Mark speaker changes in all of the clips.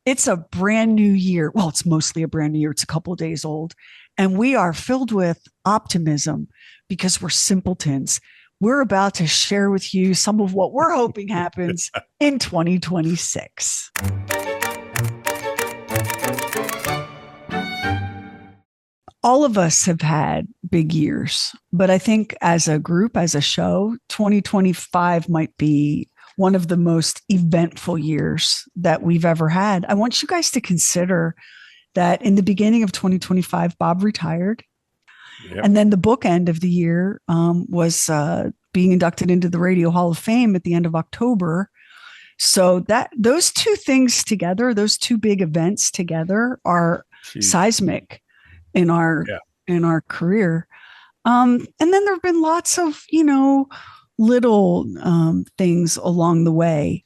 Speaker 1: It's a brand new year. Well, it's mostly a brand new year. It's a couple of days old. And we are filled with optimism because we're simpletons. We're about to share with you some of what we're hoping happens in 2026. All of us have had big years, but I think as a group, as a show, 2025 might be one of the most eventful years that we've ever had. I want you guys to consider that in the beginning of 2025, Bob retired. Yep. And then the bookend of the year was being inducted into the Radio Hall of Fame at the end of October. So that those two things together, those two big events together, are seismic in our career. And then there have been lots of, little things along the way,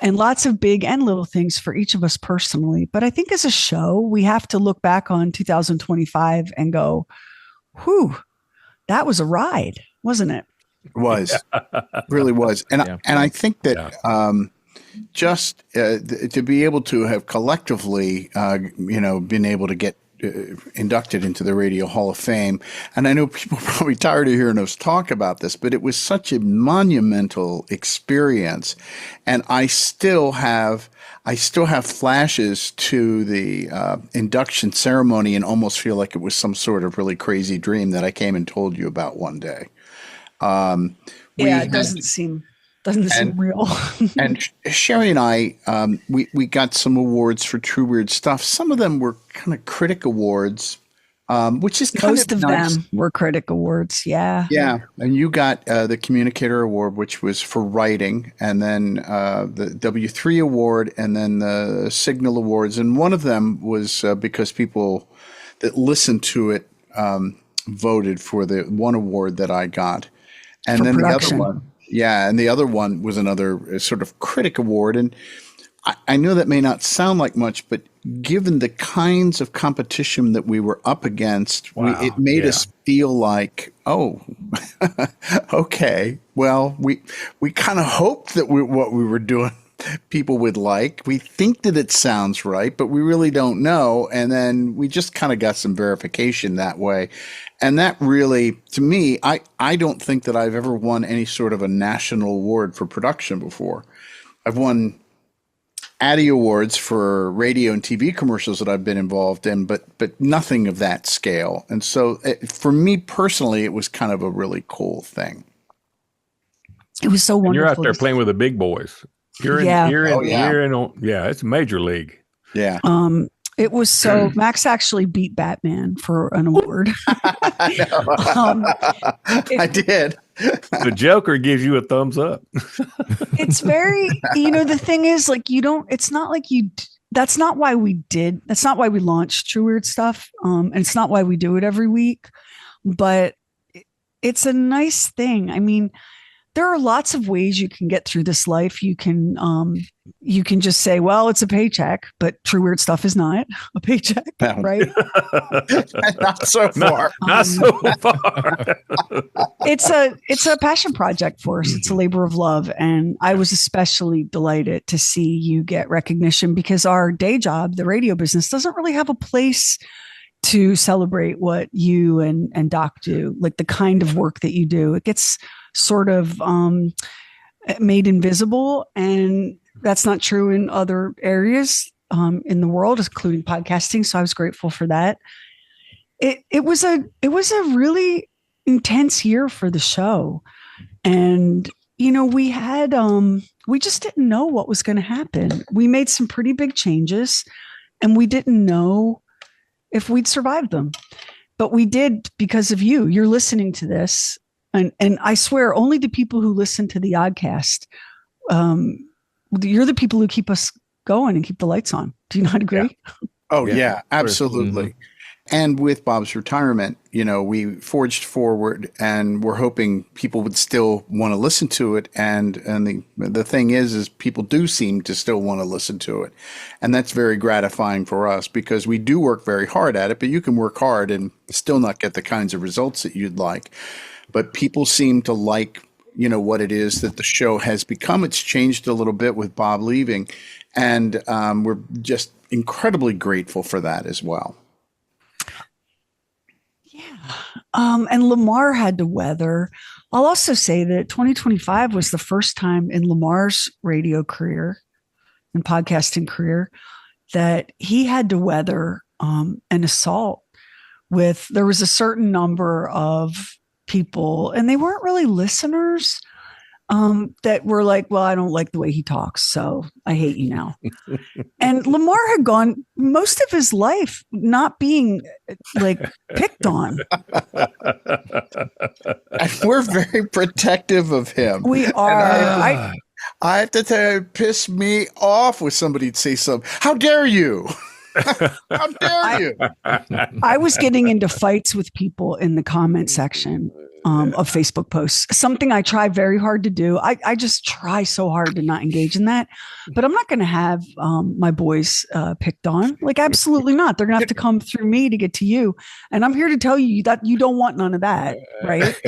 Speaker 1: and lots of big and little things for each of us personally. But I think as a show, we have to look back on 2025 and go, whew, that was a ride, wasn't it?
Speaker 2: It was, really was. And I think that just to be able to have collectively, been able to get inducted into the Radio Hall of Fame. And I know people are probably tired of hearing us talk about this, but it was such a monumental experience. And I still have flashes to the induction ceremony and almost feel like it was some sort of really crazy dream that I came and told you about one day.
Speaker 1: It doesn't seem real.
Speaker 2: And Sheri and I, we got some awards for True Weird Stuff. Some of them were kind of critic awards, which is kind
Speaker 1: most of
Speaker 2: nice.
Speaker 1: Them were critic awards. Yeah.
Speaker 2: Yeah. And you got the Communicator Award, which was for writing, and then the W3 Award, and then the Signal Awards. And one of them was because people that listened to it voted for the one award that I got. And
Speaker 1: for
Speaker 2: then
Speaker 1: production.
Speaker 2: The other one. Yeah, and the other one was another sort of critic award. And I know that may not sound like much, but given the kinds of competition that we were up against, it made us feel like, oh, okay, well, we kind of hoped that what we were doing people would like. We think that it sounds right, but we really don't know. And then we just kind of got some verification that way. And that really, to me, I don't think that I've ever won any sort of a national award for production before. I've won Addy Awards for radio and TV commercials that I've been involved in, but nothing of that scale. And so for me personally, it was kind of a really cool thing.
Speaker 1: It was so wonderful.
Speaker 3: And you're out there playing with the big boys. It's major league.
Speaker 2: Yeah.
Speaker 1: It was so Max actually beat Batman for an award.
Speaker 2: I did.
Speaker 3: The Joker gives you a thumbs up.
Speaker 1: It's very, the thing is, like, it's not like that's not why we launched True Weird Stuff. And it's not why we do it every week, but it's a nice thing. I mean, there are lots of ways you can get through this life. You can just say, well, it's a paycheck, but True Weird Stuff is not a paycheck, right?
Speaker 2: Not so far.
Speaker 3: Not so far.
Speaker 1: It's a passion project for us. It's a labor of love. And I was especially delighted to see you get recognition because our day job, the radio business, doesn't really have a place to celebrate what you and Doc do, like the kind of work that you do. It gets sort of made invisible, and that's not true in other areas in the world, including podcasting. So I was grateful for that. It was a really intense year for the show, and we just didn't know what was going to happen. We made some pretty big changes, and we didn't know if we'd survive them, but we did because of you. You're listening to this. And I swear, only the people who listen to the Oddcast, you're the people who keep us going and keep the lights on. Do you not agree?
Speaker 2: Yeah. Oh, yeah, absolutely. Mm-hmm. And with Bob's retirement, we forged forward, and we're hoping people would still want to listen to it. And the thing is people do seem to still want to listen to it. And that's very gratifying for us because we do work very hard at it, but you can work hard and still not get the kinds of results that you'd like. But people seem to like, what it is that the show has become. It's changed a little bit with Bob leaving. And we're just incredibly grateful for that as well.
Speaker 1: Yeah. And Lamar had to weather. I'll also say that 2025 was the first time in Lamar's radio career and podcasting career that he had to weather an assault with, there was a certain number of people, and they weren't really listeners, that were like, well, I don't like the way he talks, so I hate you now. And Lamar had gone most of his life not being like picked on.
Speaker 2: And we're very protective of him.
Speaker 1: We are.
Speaker 2: I have to tell you, it pissed me off when somebody'd say something. How dare you? How dare you?
Speaker 1: I was getting into fights with people in the comment section of Facebook posts, something I try very hard to do. I just try so hard to not engage in that, but I'm not going to have my boys picked on. Like, absolutely not. They're going to have to come through me to get to you. And I'm here to tell you that you don't want none of that, right?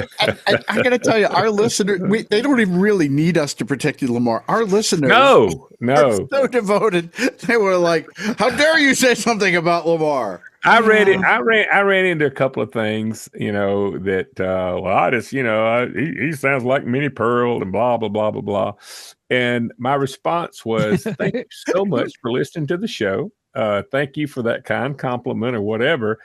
Speaker 2: I got to tell you, our listeners, they don't even really need us to protect you, Lamar. Our listeners
Speaker 3: No.
Speaker 2: are so devoted. They were like, how dare you say something about Lamar?
Speaker 3: I ran into a couple of things, that, I just, he sounds like Minnie Pearl and blah, blah, blah, blah, blah. And my response was, thank you so much for listening to the show. Thank you for that kind compliment or whatever.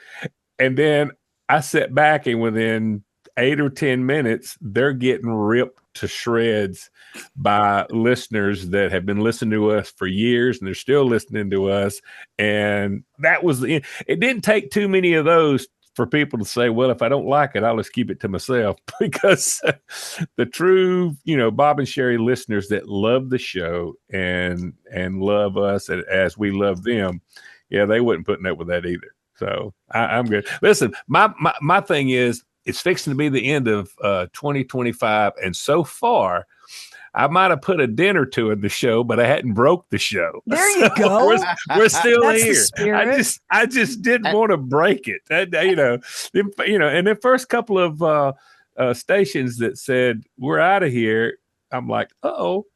Speaker 3: And then I sat back, and within 8 or 10 minutes, they're getting ripped to shreds by listeners that have been listening to us for years, and they're still listening to us. And that was it didn't take too many of those for people to say, well, if I don't like it, I'll just keep it to myself, because the true, Bob and Sheri listeners that love the show and love us as we love them, yeah, they wouldn't put up with that either. So I'm good. Listen, my thing is, it's fixing to be the end of 2025. And so far, I might have put a dent or two in the show, but I hadn't broke the show.
Speaker 1: There you go.
Speaker 3: We're still
Speaker 1: That's
Speaker 3: here.
Speaker 1: the spirit.
Speaker 3: I just didn't want to break it. And the first couple of stations that said, we're out of here, I'm like, uh-oh.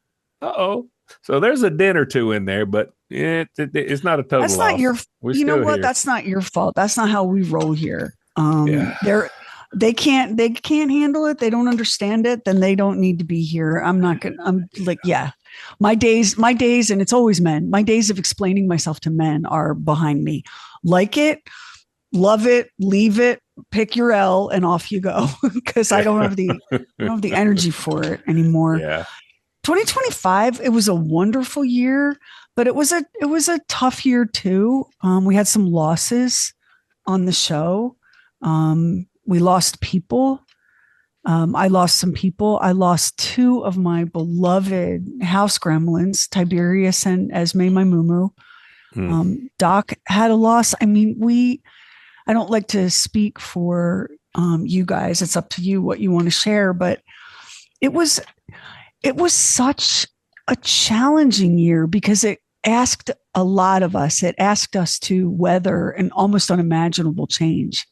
Speaker 3: So there's a dent or two in there, but it's not a total
Speaker 1: That's
Speaker 3: loss.
Speaker 1: not your, you know what?
Speaker 3: Here.
Speaker 1: That's not your fault. That's not how we roll here.
Speaker 3: Yeah.
Speaker 1: They can't handle it. They don't understand it. Then they don't need to be here. I'm like, yeah, my days, and it's always men. My days of explaining myself to men are behind me. Like it, love it, leave it, pick your L, and off you go. Because I don't have the energy for it anymore.
Speaker 3: Yeah.
Speaker 1: 2025, it was a wonderful year, but it was a tough year too. We had some losses on the show. We lost people. I lost some people. I lost 2 of my beloved house gremlins, Tiberius and Esme, my moo. Doc had a loss. I mean, I don't like to speak for you guys. It's up to you what you want to share, but it was such a challenging year because it asked a lot of us. It asked us to weather an almost unimaginable change.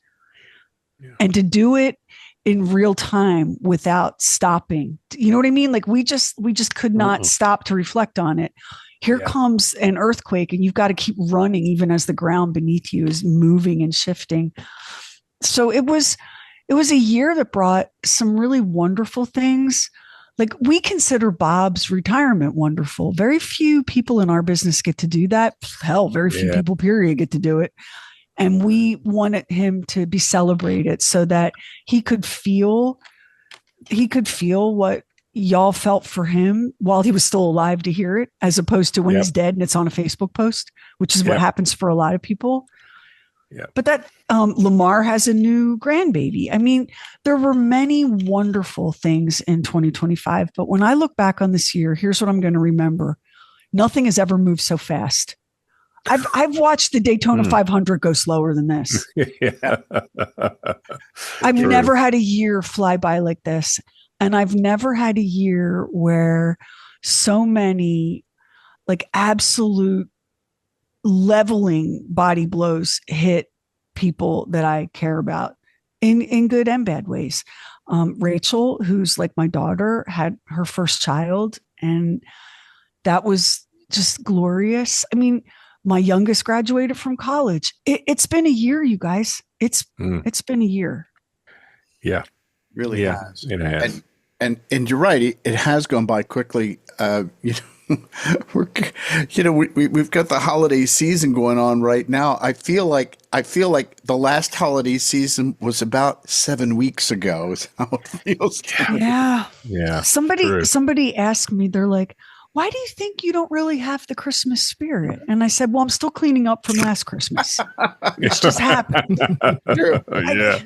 Speaker 1: Yeah. And to do it in real time without stopping. You know what I mean? Like we just could not stop to reflect on it. Here comes an earthquake, and you've got to keep running even as the ground beneath you is moving and shifting. So it was a year that brought some really wonderful things. Like, we consider Bob's retirement wonderful. Very few people in our business get to do that. Hell, very few people, period, get to do it. And we wanted him to be celebrated so that he could feel what y'all felt for him while he was still alive to hear it, as opposed to when he's dead and it's on a Facebook post, which is what happens for a lot of people. Yeah. But that Lamar has a new grandbaby. I mean, there were many wonderful things in 2025. But when I look back on this year, here's what I'm going to remember. Nothing has ever moved so fast. I've watched the Daytona 500 go slower than this. I've never had a year fly by like this. And I've never had a year where so many like absolute leveling body blows hit people that I care about in good and bad ways. Rachel, who's like my daughter, had her first child, and that was just glorious. I mean, my youngest graduated from college. It's been a year, you guys. It's been a year.
Speaker 3: Yeah.
Speaker 2: Really
Speaker 3: Yeah,
Speaker 2: has.
Speaker 3: it has.
Speaker 2: And you're right. It has gone by quickly. We're, we've got the holiday season going on right now. I feel like the last holiday season was about 7 weeks ago. Is how it feels.
Speaker 1: Yeah.
Speaker 3: Yeah.
Speaker 1: Somebody asked me, they're like, why do you think you don't really have the Christmas spirit? And I said, well, I'm still cleaning up from last Christmas. It's just happened.
Speaker 2: True.
Speaker 3: Yeah.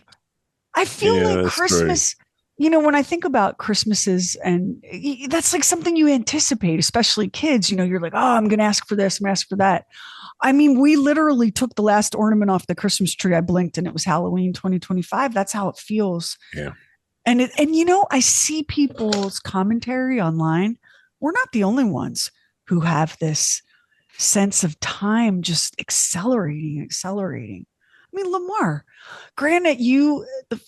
Speaker 1: I feel like Christmas, when I think about Christmases, and that's like something you anticipate, especially kids, you're like, oh, I'm going to ask for this, I'm going to ask for that. I mean, we literally took the last ornament off the Christmas tree. I blinked and it was Halloween 2025. That's how it feels.
Speaker 3: Yeah.
Speaker 1: And I see people's commentary online. We're not the only ones who have this sense of time just accelerating. I mean, Lamar, granted,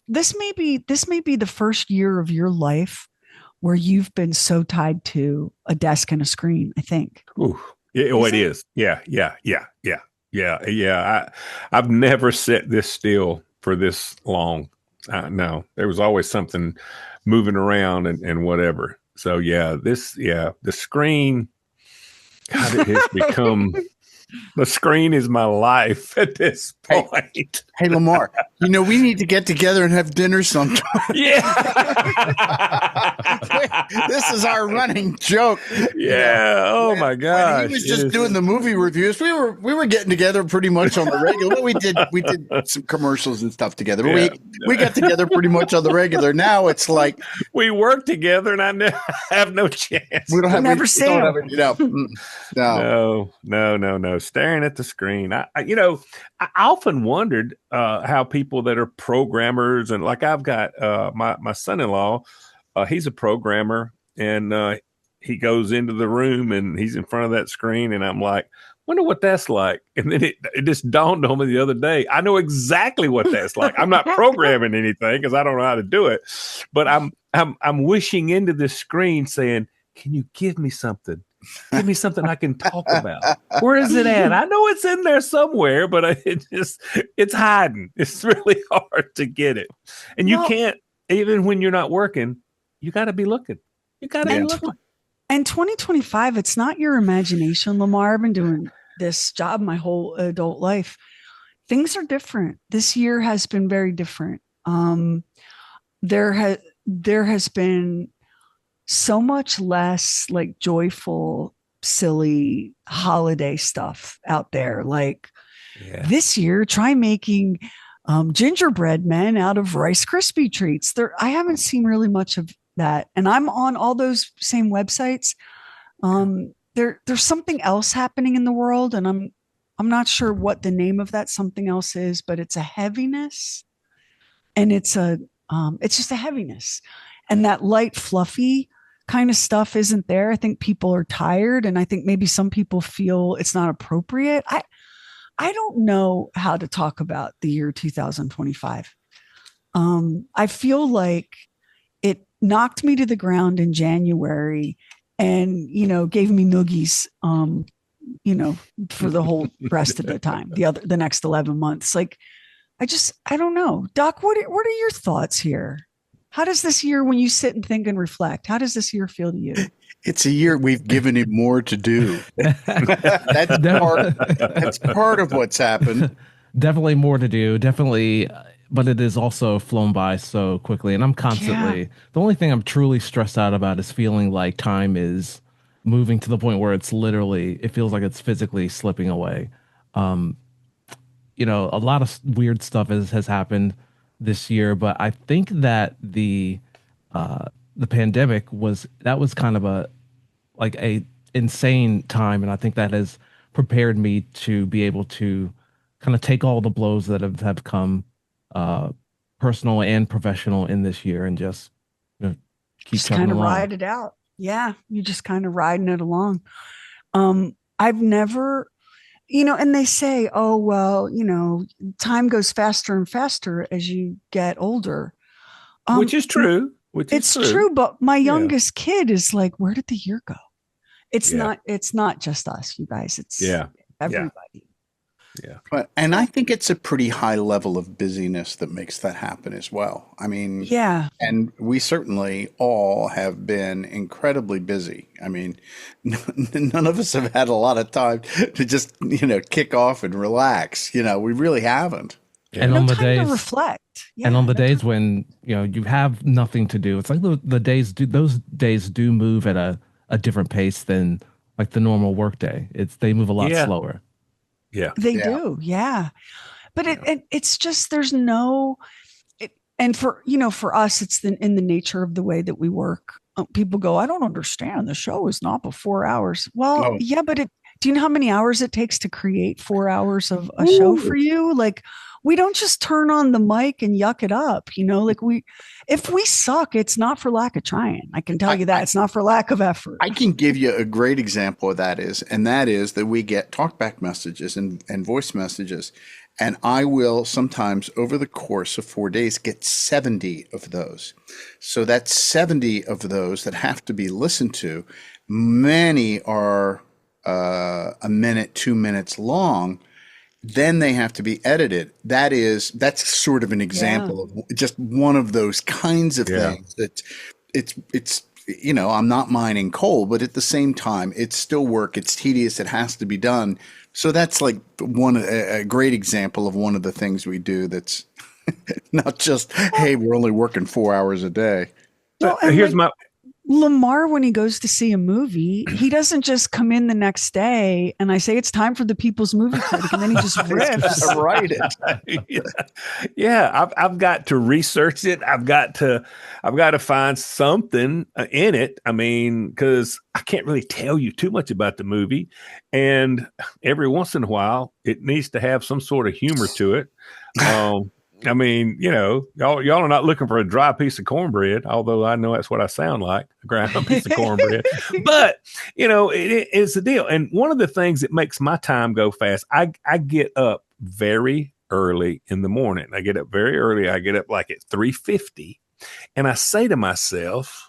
Speaker 1: this may be the first year of your life where you've been so tied to a desk and a screen, I think.
Speaker 3: Ooh. Yeah, it is. Yeah. I've never sat this still for this long. No, there was always something moving around and whatever. So the screen, God, it has become. The screen is my life at this point.
Speaker 2: Hey, Lamar, we need to get together and have dinner sometime.
Speaker 3: Yeah.
Speaker 2: This is our running joke.
Speaker 3: Yeah. Oh my gosh.
Speaker 2: When he was just doing the movie reviews. We were getting together pretty much on the regular. We did some commercials and stuff together. But we got together pretty much on the regular. Now it's like
Speaker 3: we work together and I have no chance.
Speaker 2: We don't have
Speaker 1: never say
Speaker 3: No. Staring at the screen. I often wondered how people that are programmers, and like I've got my son-in-law, he's a programmer, and he goes into the room and he's in front of that screen, and I'm like, wonder what that's like. And then it just dawned on me the other day. I know exactly what that's like. I'm not programming anything because I don't know how to do it, but I'm wishing into this screen saying, can you give me something? Give me something I can talk about. Where is it at? I know it's in there somewhere, but it's hiding. It's really hard to get it. And you can't, even when you're not working, you got to be looking. You got to be looking.
Speaker 1: And 2025, it's not your imagination, Lamar. I've been doing this job my whole adult life. Things are different. This year has been very different. There has been so much less like joyful, silly holiday stuff out there. Like this year, try making gingerbread men out of Rice Krispie treats. I haven't seen really much of that. And I'm on all those same websites. There's something else happening in the world, and I'm not sure what the name of that something else is, but it's a heaviness, and it's just a heaviness, and that light, fluffy kind of stuff isn't there. I think people are tired, and I think maybe some people feel it's not appropriate. I don't know how to talk about the year 2025. I feel like it knocked me to the ground in January and, gave me noogies, for the whole rest of the time, the next 11 months. Like, I don't know. Doc, what are your thoughts here? How does this year, when you sit and think and reflect, how does this year feel to you?
Speaker 2: It's a year we've given him more to do. That's part of what's happened.
Speaker 4: Definitely more to do. Definitely. But it is also flown by so quickly. And I'm constantly, the only thing I'm truly stressed out about is feeling like time is moving to the point where it feels like it's physically slipping away. A lot of weird stuff has happened this year, but I think that the pandemic was kind of a insane time, and I think that has prepared me to be able to kind of take all the blows that have come, personal and professional, in this year, and just keep
Speaker 1: kind of ride it out. Yeah, you just kind of riding it along. I've never. And they say, oh, well, time goes faster and faster as you get older.
Speaker 3: Which is true.
Speaker 1: It's true. But my youngest kid is like, where did the year go? It's not just us, you guys. It's everybody.
Speaker 3: Yeah.
Speaker 2: And I think it's a pretty high level of busyness that makes that happen as well. I mean,
Speaker 1: Yeah.
Speaker 2: and we certainly all have been incredibly busy. I mean, none of us have had a lot of time to just, kick off and relax. We really haven't.
Speaker 4: And
Speaker 1: No
Speaker 4: on the
Speaker 1: time to
Speaker 4: days
Speaker 1: reflect. Yeah,
Speaker 4: and on the
Speaker 1: no
Speaker 4: days
Speaker 1: time.
Speaker 4: when, you have nothing to do, it's like the days do those days do move at a different pace than like the normal workday. They move a lot
Speaker 3: Yeah.
Speaker 4: slower.
Speaker 3: Yeah.
Speaker 1: They
Speaker 2: Yeah.
Speaker 1: do. Yeah. But
Speaker 3: Yeah.
Speaker 1: it's just, there's no, and for us, it's in the nature of the way that we work. People go, I don't understand. The show is not but 4 hours. Well,
Speaker 2: Oh,
Speaker 1: yeah, but do you know how many hours it takes to create 4 hours of a show
Speaker 3: Woo.
Speaker 1: for you? Like, we don't just turn on the mic and yuck it up. If we suck, it's not for lack of trying. I can tell you that. It's not for lack of effort.
Speaker 2: I can give you a great example of that is that we get talkback messages and voice messages. And I will sometimes over the course of 4 days get 70 of those. So that's 70 of those that have to be listened to. Many are a minute, 2 minutes long. Then they have to be edited. That's sort of an example of just one of those kinds of things that it's I'm not mining coal, but at the same time, it's still work. It's tedious. It has to be done. So that's like a great example of one of the things we do. That's not just, hey, we're only working 4 hours a day.
Speaker 1: Well,
Speaker 3: Here's my
Speaker 1: Lamar, when he goes to see a movie, he doesn't just come in the next day and I say, it's time for the People's Movie Critic. And then he just riffs.
Speaker 2: Write it.
Speaker 3: I've got to research it. I've got to find something in it. I mean, because I can't really tell you too much about the movie. And every once in a while, it needs to have some sort of humor to it. I mean, y'all are not looking for a dry piece of cornbread, although I know that's what I sound like, a ground piece of cornbread. But, it's the deal. And one of the things that makes my time go fast, I get up very early in the morning. I get up very early. I get up like at 3:50, and I say to myself,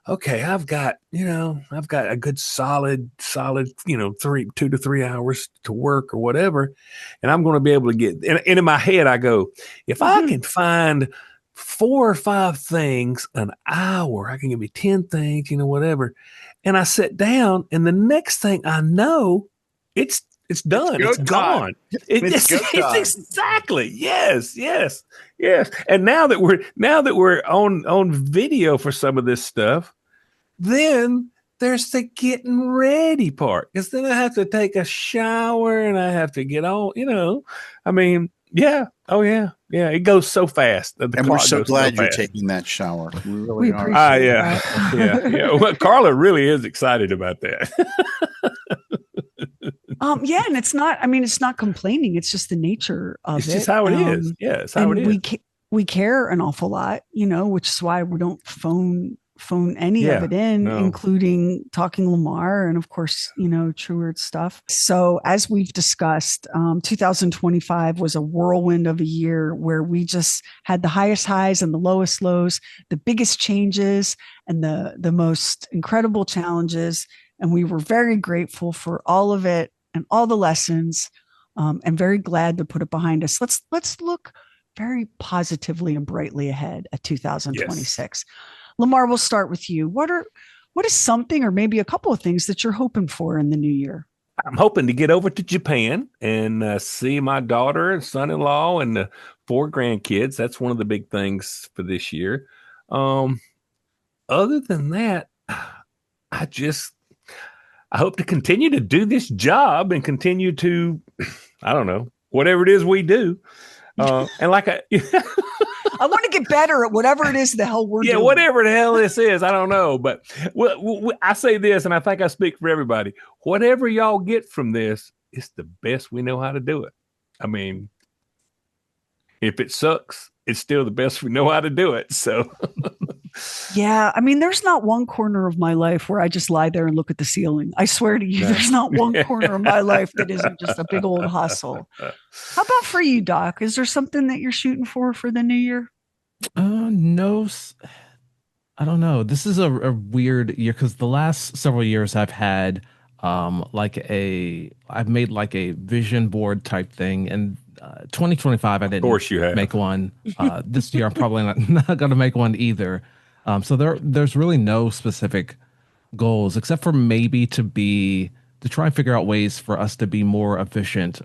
Speaker 3: okay, I've got a good solid, 2 to 3 hours to work or whatever. And I'm going to be able to get, and in my head, I go, if I can find 4 or 5 things an hour, I can give me 10 things, whatever. And I sit down, and the next thing I know, it's done. It's gone. It's exactly. Yes. And now that we're on video for some of this stuff, then there's the getting ready part. Because then I have to take a shower and I have to get on, I mean, yeah. Oh yeah. Yeah. It goes so fast.
Speaker 2: And we're so glad you're taking that shower. We really are.
Speaker 1: Appreciate
Speaker 3: that. Yeah. Well, Carla really is excited about that.
Speaker 1: And it's not complaining. It's just the nature of it.
Speaker 3: It's just how it is. Yeah, it's how it is.
Speaker 1: We care an awful lot, which is why we don't phone any of it in, including talking Lamar and of course, Truard stuff. So as we've discussed, 2025 was a whirlwind of a year where we just had the highest highs and the lowest lows, the biggest changes and the most incredible challenges. And we were very grateful for all of it and all the lessons, and very glad to put it behind us. Let's look very positively and brightly ahead at 2026. Yes. Lamar, we'll start with you. What is something or maybe a couple of things that you're hoping for in the new year?
Speaker 3: I'm hoping to get over to Japan and see my daughter and son-in-law and the 4 grandkids. That's one of the big things for this year. Other than that, I hope to continue to do this job and continue to, I don't know, whatever it is we do. And like I
Speaker 1: want to get better at whatever it is the hell we're doing.
Speaker 3: Yeah, whatever the hell this is, I don't know. But I say this, and I think I speak for everybody. Whatever y'all get from this, it's the best we know how to do it. I mean, if it sucks, it's still the best we know how to do it. So
Speaker 1: yeah, I mean, there's not one corner of my life where I just lie there and look at the ceiling. I swear to you, there's not one corner of my life that isn't just a big old hustle. How about for you, Doc? Is there something that you're shooting for the new year?
Speaker 4: No. I don't know. This is a weird year because the last several years I've had I've made like a vision board type thing, and 2025 I
Speaker 3: Of
Speaker 4: didn't
Speaker 3: course you have.
Speaker 4: make one. This year I'm probably not going to make one either. So there's really no specific goals except for maybe to try and figure out ways for us to be more efficient.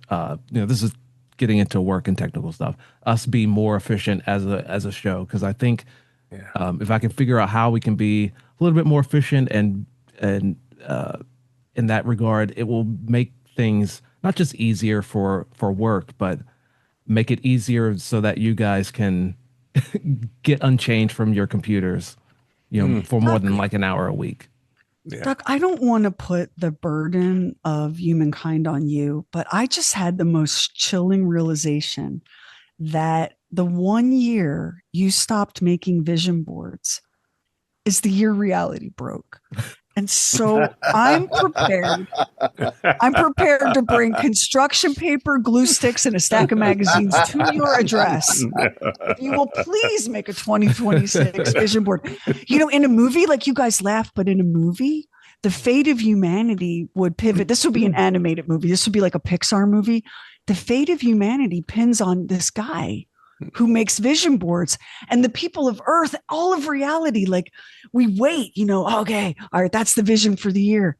Speaker 4: This is getting into work and technical stuff. Us be more efficient as a show because I think if I can figure out how we can be a little bit more efficient and in that regard, it will make things not just easier for work, but make it easier so that you guys can get unchained from your computers, for more than like an hour a week.
Speaker 3: Yeah.
Speaker 1: Doug, I don't want to put the burden of humankind on you, but I just had the most chilling realization that the 1 year you stopped making vision boards is the year reality broke. And so I'm prepared. I'm prepared to bring construction paper, glue sticks, and a stack of magazines to your address. If you will please make a 2026 vision board. In a movie, like you guys laugh, but in a movie, the fate of humanity would pivot. This would be an animated movie. This would be like a Pixar movie. The fate of humanity pins on this guy who makes vision boards, and the people of Earth, all of reality. Like we wait, okay, all right, that's the vision for the year.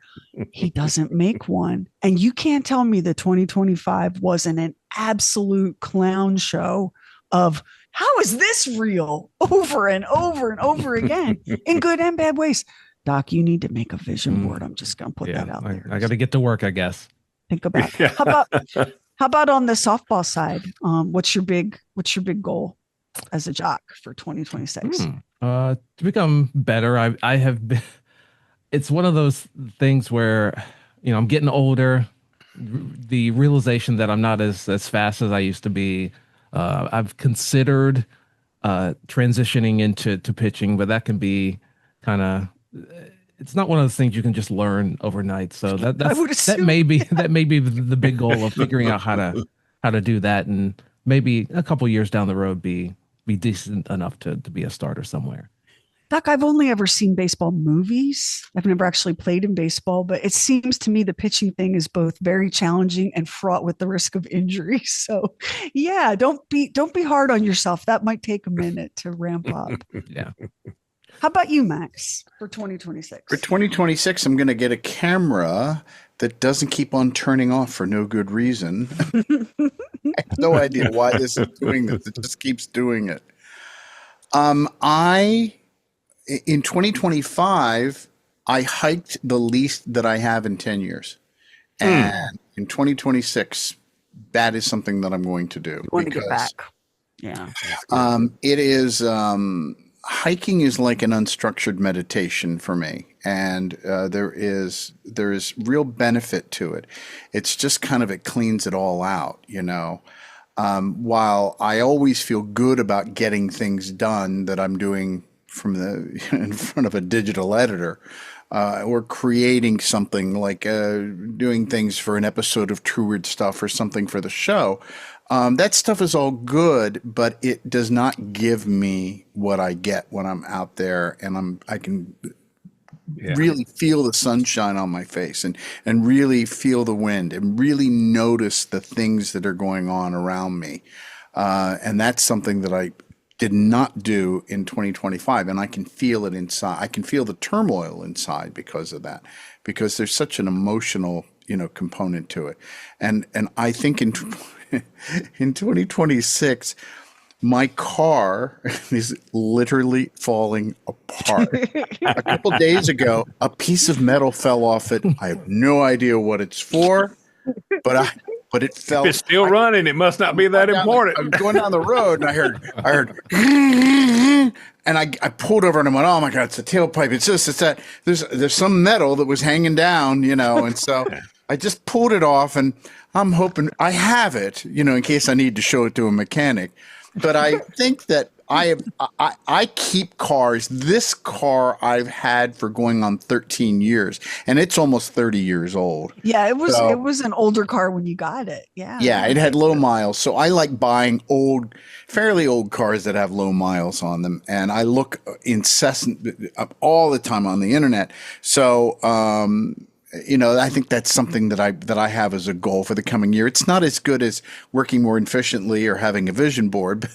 Speaker 1: He doesn't make one. And you can't tell me that 2025 wasn't an absolute clown show of how is this real over and over and over again in good and bad ways. Doc, you need to make a vision board. I'm just going to put that out there.
Speaker 4: I got to get to work, I guess.
Speaker 1: Think about it. How about on the softball side? What's your big goal as a jock for 2026?
Speaker 4: To become better. I have been. It's one of those things where I'm getting older. The realization that I'm not as fast as I used to be. I've considered transitioning into pitching, but that can be kind of. It's not one of those things you can just learn overnight. So that may be the big goal of figuring out how to do that, and maybe a couple years down the road be decent enough to be a starter somewhere.
Speaker 1: Doc, I've only ever seen baseball movies. I've never actually played in baseball, but it seems to me the pitching thing is both very challenging and fraught with the risk of injury. So yeah, don't be hard on yourself. That might take a minute to ramp up.
Speaker 4: Yeah.
Speaker 1: How about you, Max, for 2026?
Speaker 2: For 2026, I'm going to get a camera that doesn't keep on turning off for no good reason. I have no idea why this is doing this. It just keeps doing it. In 2025, I hiked the least that I have in 10 years. And in 2026, that is something that I'm going to do.
Speaker 1: You want to get back. Yeah.
Speaker 2: It is... hiking is like an unstructured meditation for me, and there is real benefit to it. It's just kind of, it cleans it all out, while I always feel good about getting things done that I'm doing in front of a digital editor, or creating something like doing things for an episode of True Weird Stuff or something for the show. That stuff is all good, but it does not give me what I get when I'm out there, and I can really feel the sunshine on my face and really feel the wind and really notice the things that are going on around me. And that's something that I did not do in 2025, and I can feel it inside. I can feel the turmoil inside because of that, because there's such an emotional, component to it. And I think in 2026, my car is literally falling apart. A couple days ago, a piece of metal fell off it. I have no idea what it's for, but it fell.
Speaker 3: If it's still running, it must not be that important.
Speaker 2: I'm going down the road, and I heard, and I pulled over and I went, "Oh my God, it's a tailpipe! It's that. There's some metal that was hanging down, and so I just pulled it off, and I'm hoping I have it, in case I need to show it to a mechanic." but I think that I keep cars. This car I've had for going on 13 years, and it's almost 30 years old.
Speaker 1: Yeah, it
Speaker 2: So
Speaker 1: was an older car when you got it.
Speaker 2: yeah,
Speaker 1: Yeah.
Speaker 2: it had low miles. So I like buying fairly old cars that have low miles on them. And I look incessant all the time on the internet. So, I think that's something that I have as a goal for the coming year. It's not as good as working more efficiently or having a vision board, but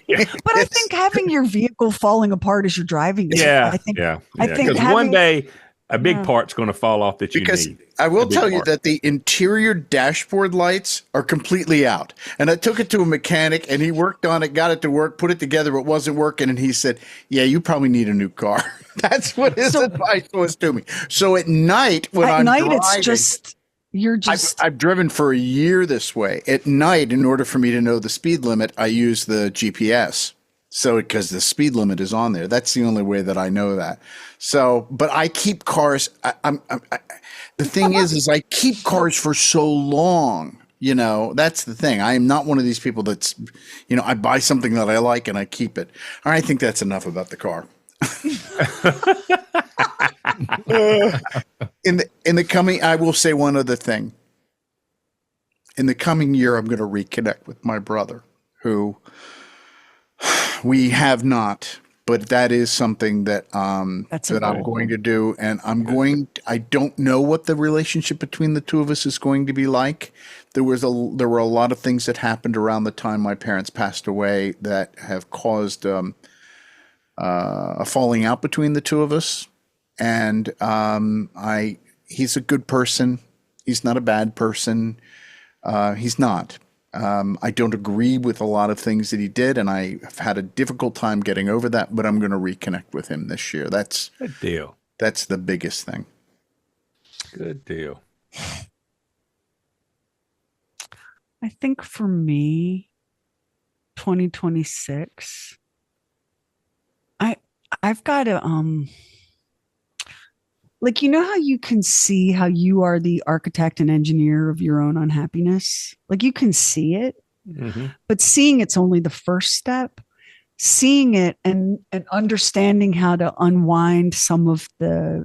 Speaker 3: Yeah.
Speaker 1: But I think having your vehicle falling apart as you're driving is,
Speaker 3: Yeah.
Speaker 1: I think
Speaker 3: Because one
Speaker 1: having,
Speaker 3: day a big
Speaker 1: yeah.
Speaker 3: part's going to fall off that you
Speaker 2: because
Speaker 3: need.
Speaker 2: I will
Speaker 3: A big
Speaker 2: tell you
Speaker 3: part.
Speaker 2: that the interior dashboard lights are completely out. And I took it to a mechanic and he worked on it, got it to work, put it together, but it wasn't working. And he said, yeah, you probably need a new car. That's what his advice was to me. So at night when I'm driving,
Speaker 1: it's just, you're just,
Speaker 2: I've driven for a year this way. At night, in order for me to know the speed limit, I use the GPS. So, because the speed limit is on there, that's the only way that I know that. So, but I keep cars. The thing is I keep cars for so long. That's the thing. I am not one of these people that's, I buy something that I like and I keep it. I think that's enough about the car. In the coming, I will say one other thing. In the coming year, I'm going to reconnect with my brother, who we have not, but that is something that I'm going to do, and I don't know what the relationship between the two of us is going to be like. There were a lot of things that happened around the time my parents passed away that have caused a falling out between the two of us. And he's a good person. He's not a bad person. He's not. I don't agree with a lot of things that he did, and I have had a difficult time getting over that, but I'm going to reconnect with him this year. That's
Speaker 3: good deal.
Speaker 2: That's the biggest thing.
Speaker 3: Good deal.
Speaker 1: I think for me, 2026, I've got to, how you can see how you are the architect and engineer of your own unhappiness? Like you can see it, but seeing it's only the first step. Seeing it and understanding how to unwind some of the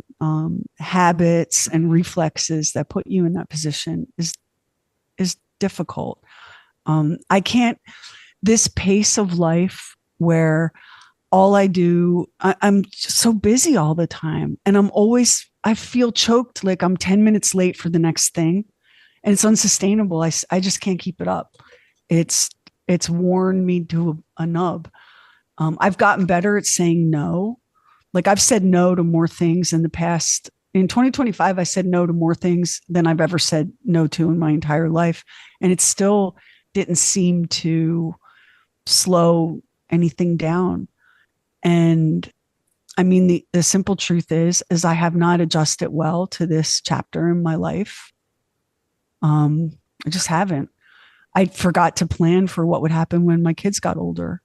Speaker 1: habits and reflexes that put you in that position is difficult. I can't, this pace of life where all I do, I'm so busy all the time, and I feel choked, like I'm 10 minutes late for the next thing, and it's unsustainable. I just can't keep it up. It's worn me to a nub. I've gotten better at saying no. Like I've said no to more things in the past. In 2025, I said no to more things than I've ever said no to in my entire life. And it still didn't seem to slow anything down. And I mean, the simple truth is I have not adjusted well to this chapter in my life. I just haven't. I forgot to plan for what would happen when my kids got older.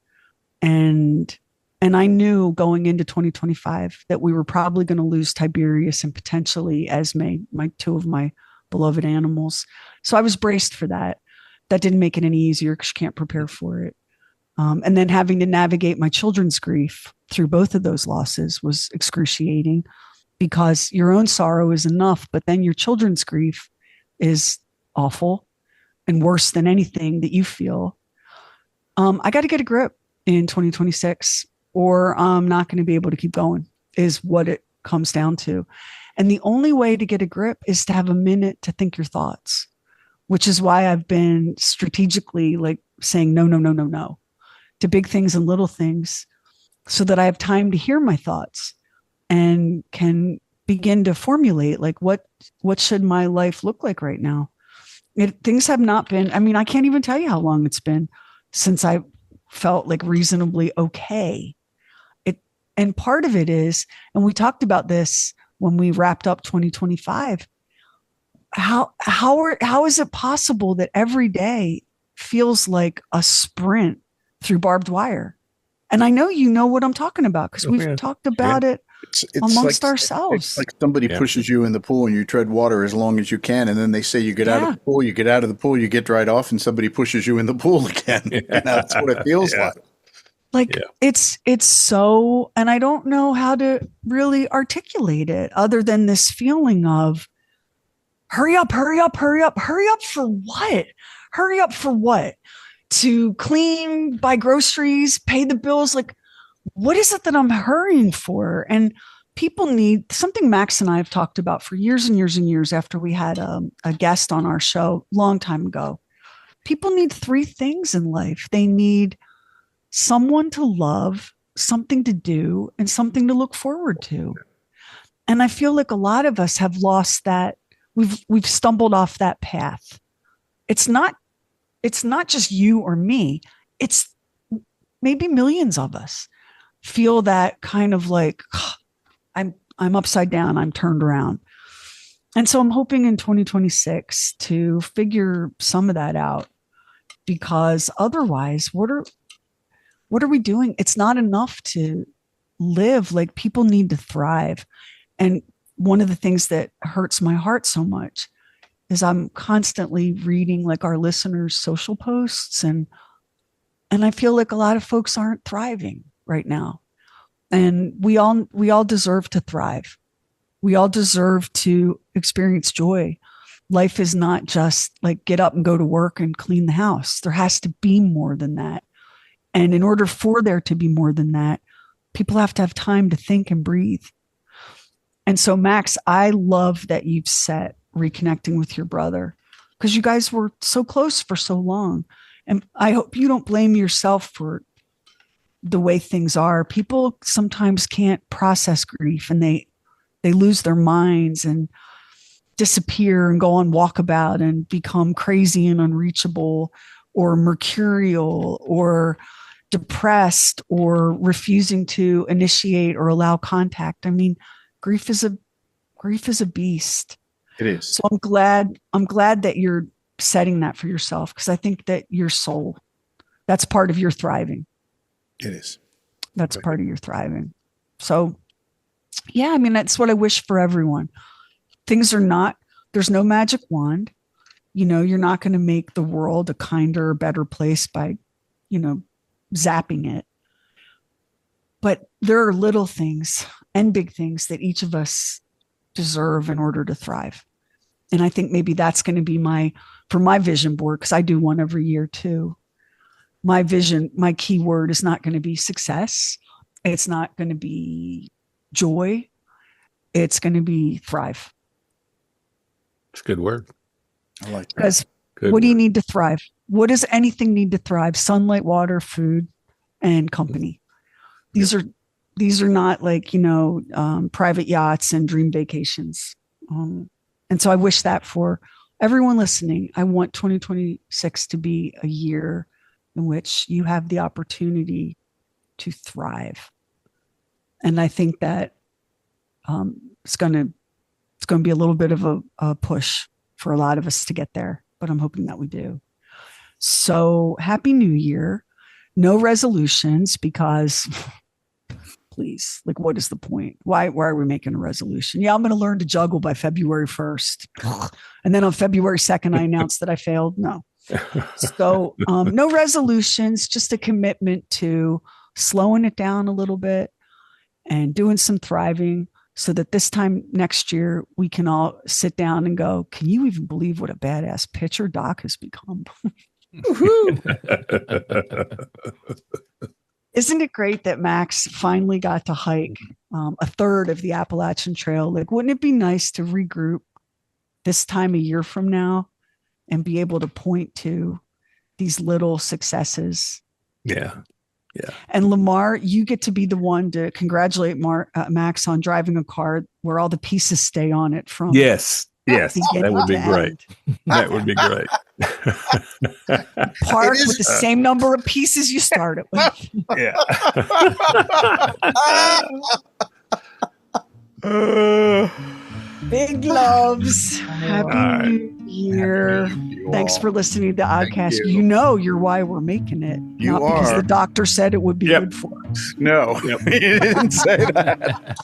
Speaker 1: And I knew going into 2025 that we were probably going to lose Tiberius and potentially Esme, two of my beloved animals. So I was braced for that. That didn't make it any easier because you can't prepare for it. And then having to navigate my children's grief through both of those losses was excruciating, because your own sorrow is enough, but then your children's grief is awful and worse than anything that you feel. I got to get a grip in 2026, or I'm not going to be able to keep going, is what it comes down to. And the only way to get a grip is to have a minute to think your thoughts, which is why I've been strategically like saying no to big things and little things, so that I have time to hear my thoughts and can begin to formulate like what should my life look like right now. Things have not been, I mean, I can't even tell you how long it's been since I felt like reasonably okay. And part of it is, and we talked about this when we wrapped up 2025, how is it possible that every day feels like a sprint through barbed wire? And I know you know what I'm talking about, because we've talked about it amongst
Speaker 2: like,
Speaker 1: ourselves.
Speaker 2: It's like somebody pushes you in the pool and you tread water as long as you can, and then they say you get out of the pool, you get out of the pool, you get dried off, and somebody pushes you in the pool again. That's what it feels like.
Speaker 1: It's so, and I don't know how to really articulate it other than this feeling of hurry up, hurry up, hurry up, hurry up for what? Hurry up for what? To clean, buy groceries, pay the bills. Like, what is it that I'm hurrying for? And people need something Max and I have talked about for years and years and years after we had a guest on our show a long time ago. People need three things in life. They need someone to love, something to do, and something to look forward to. And I feel like a lot of us have lost that. We've stumbled off that path. It's not just you or me. It's maybe millions of us feel that kind of like, I'm upside down, I'm turned around. And so I'm hoping in 2026 to figure some of that out, because otherwise, what are we doing? It's not enough to live. Like, people need to thrive. And one of the things that hurts my heart so much is I'm constantly reading like our listeners' social posts, and I feel like a lot of folks aren't thriving right now. And we all deserve to thrive. We all deserve to experience joy. Life is not just like get up and go to work and clean the house. There has to be more than that. And in order for there to be more than that, people have to have time to think and breathe. And so, Max, I love that you've set reconnecting with your brother, because you guys were so close for so long. And I hope you don't blame yourself for the way things are. People sometimes can't process grief, and they lose their minds and disappear and go on walkabout and become crazy and unreachable or mercurial or depressed or refusing to initiate or allow contact. I mean, grief is a beast.
Speaker 2: It is.
Speaker 1: So I'm glad that you're setting that for yourself, because I think that your soul, that's part of your thriving.
Speaker 2: It is.
Speaker 1: That's part of your thriving. So yeah, I mean, that's what I wish for everyone. There's no magic wand. You're not going to make the world a kinder, better place by, zapping it. But there are little things and big things that each of us deserve in order to thrive. And I think maybe that's going to be for my vision board, because I do one every year too. My vision, my key word is not going to be success. It's not going to be joy. It's going to be thrive.
Speaker 3: It's a good word.
Speaker 2: I like that.
Speaker 1: Because what do you need to thrive? What does anything need to thrive? Sunlight, water, food, and company. These are not like, private yachts and dream vacations. And so I wish that for everyone listening. I want 2026 to be a year in which you have the opportunity to thrive. And I think that it's going to be a little bit of a push for a lot of us to get there, but I'm hoping that we do. So happy New Year. No resolutions, because please, like, what is the point? Why are we making a resolution? Yeah, I'm going to learn to juggle by February 1st. And then on February 2nd, I announced that I failed. No. So no resolutions, just a commitment to slowing it down a little bit and doing some thriving, so that this time next year we can all sit down and go, can you even believe what a badass pitcher Doc has become? Isn't it great that Max finally got to hike a third of the Appalachian Trail? Like, wouldn't it be nice to regroup this time a year from now and be able to point to these little successes?
Speaker 3: Yeah. Yeah.
Speaker 1: And Lamar, you get to be the one to congratulate Max on driving a car where all the pieces stay on it from.
Speaker 3: Yes. That would be great. That would be great.
Speaker 1: Park with the same number of pieces you started with.
Speaker 3: Yeah.
Speaker 1: Big loves. Happy New Year. Thanks
Speaker 2: all.
Speaker 1: for listening to the Oddcast.
Speaker 2: you.
Speaker 1: You're why we're making it.
Speaker 2: You
Speaker 1: not because
Speaker 2: are.
Speaker 1: the doctor said it would be good for us.
Speaker 2: No, he didn't say that.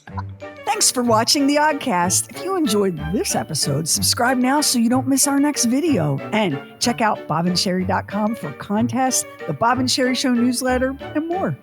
Speaker 1: Thanks for watching the Oddcast. If you enjoyed this episode, subscribe now so you don't miss our next video. And check out bobandsheri.com for contests, the Bob and Sheri Show newsletter, and more.